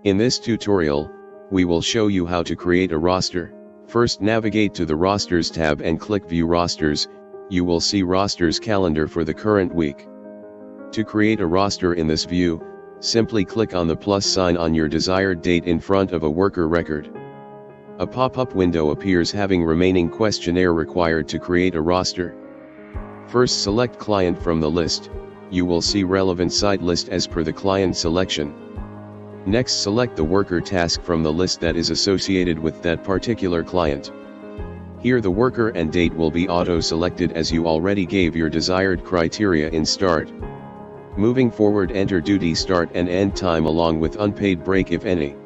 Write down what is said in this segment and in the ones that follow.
In this tutorial, we will show you how to create a roster. First, navigate to the Rosters tab and click View Rosters. You will see Rosters calendar for the current week. To create a roster in this view, simply click on the plus sign on your desired date in front of a worker record. A pop-up window appears having remaining questionnaire required to create a roster. First, select Client from the list. You will see relevant site list as per the client selection. Next, select the worker task from the list that is associated with that particular client. Here the worker and date will be auto-selected as you already gave your desired criteria in start. Moving forward, enter duty start and end time along with unpaid break if any.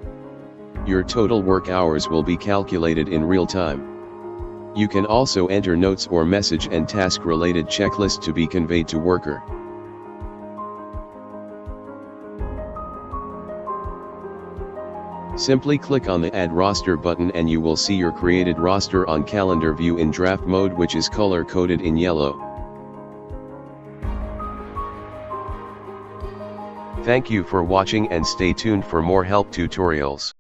Your total work hours will be calculated in real time. You can also enter notes or message and task-related checklist to be conveyed to worker. Simply click on the Add Roster button and you will see your created roster on calendar view in draft mode, which is color-coded in yellow. Thank you for watching and stay tuned for more help tutorials.